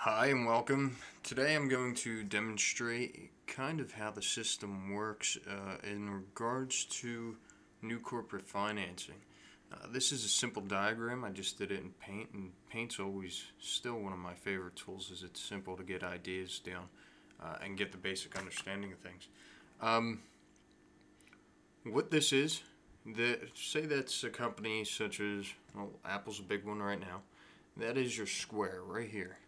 Hi and welcome. Today I'm going to demonstrate kind of how the system works in regards to new corporate financing. This is a simple diagram. I just did it in Paint, and Paint's always still one of my favorite tools as it's simple to get ideas down and get the basic understanding of things. What this is, say that's a company such as, well, Apple's a big one right now. That is your square right here.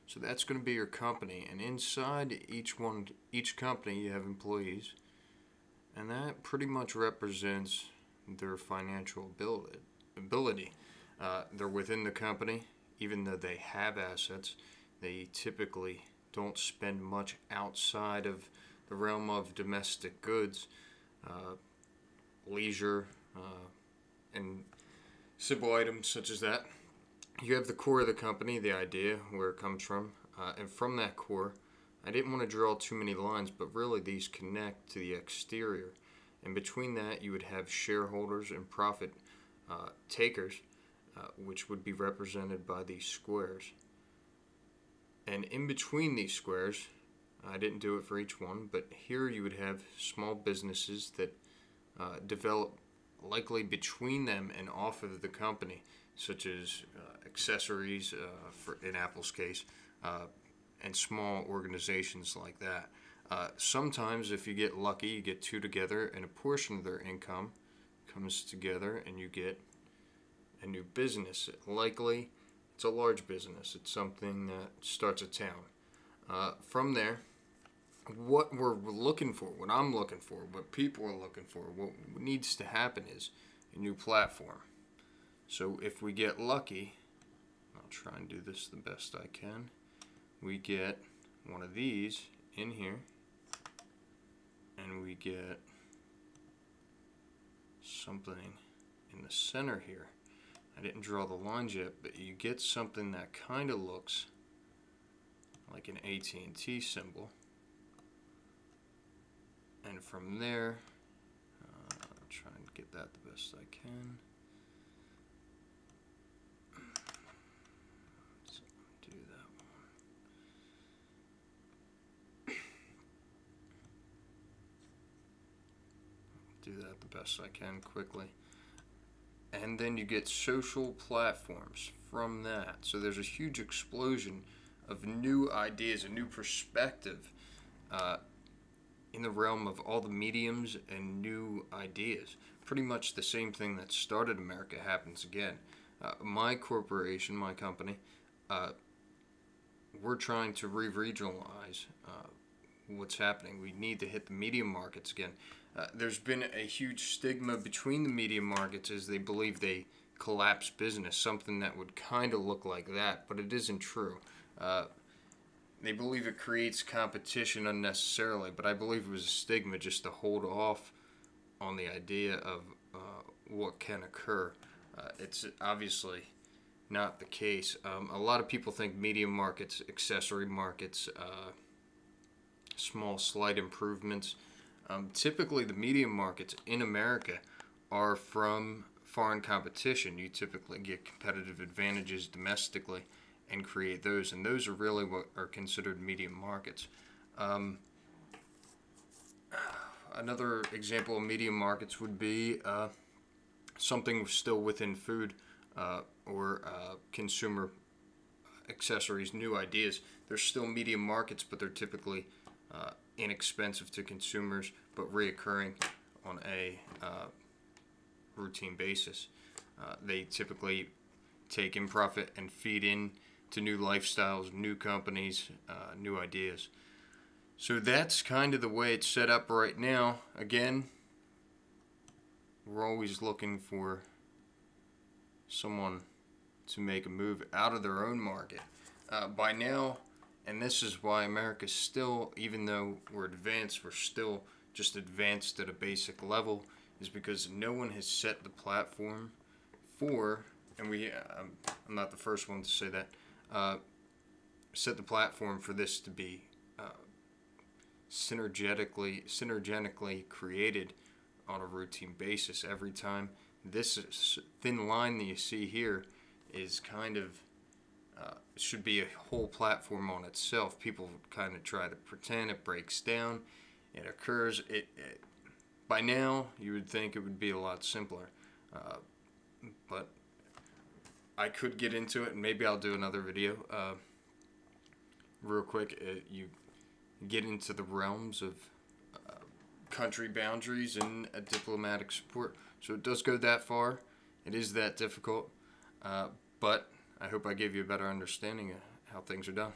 So that's going to be your company, and inside each company you have employees, and that pretty much represents their financial ability. They're within the company, even though they have assets. They typically don't spend much outside of the realm of domestic goods, leisure, and simple items such as that. You have the core of the company, the idea, where it comes from, and from that core, I didn't want to draw too many lines, but really these connect to the exterior. And between that, you would have shareholders and profit takers, which would be represented by these squares. And in between these squares, I didn't do it for each one, but here you would have small businesses that develop likely between them and off of the company, such as accessories, in Apple's case, and small organizations like that. Sometimes, if you get lucky, you get two together, and a portion of their income comes together, and you get a new business. Likely, it's a large business. It's something that starts a town. From there, what we're looking for, what I'm looking for, what people are looking for, what needs to happen is a new platform. So if we get lucky, I'll try and do this the best I can, we get one of these in here, and we get something in the center here. I didn't draw the lines yet, but you get something that kind of looks like an AT&T symbol. And from there, I'll try and get that the best I can. Do that one. Do that the best I can quickly. And then you get social platforms from that. So there's a huge explosion of new ideas, a new perspective in the realm of all the mediums and new ideas. Pretty much the same thing that started America happens again. My corporation, my company, we're trying to re-regionalize what's happening. We need to hit the medium markets again. There's been a huge stigma between the medium markets as they believe they collapse business, something that would kind of look like that, but it isn't true. They believe it creates competition unnecessarily, but I believe it was a stigma just to hold off on the idea of what can occur. It's obviously not the case. A lot of people think medium markets, accessory markets, small slight improvements. Typically the medium markets in America are from foreign competition. You typically get competitive advantages domestically and create those, and those are really what are considered medium markets. Another example of medium markets would be something still within food or consumer accessories, new ideas. They're still medium markets, but they're typically inexpensive to consumers, but reoccurring on a routine basis. They typically take in profit and feed in to new lifestyles, new companies, new ideas. So that's kind of the way it's set up right now. Again, we're always looking for someone to make a move out of their own market. By now, and this is why America's still, even though we're advanced, we're still just advanced at a basic level, is because no one has set the platform for, and I'm not the first one to say that, set the platform for this to be synergetically created on a routine basis every time. This thin line that you see here is kind of should be a whole platform on itself. People kind of try to pretend it breaks down. It occurs. By now, you would think it would be a lot simpler. But I could get into it, and maybe I'll do another video. Real quick, you get into the realms of country boundaries and diplomatic support. So it does go that far. It is that difficult. But I hope I gave you a better understanding of how things are done.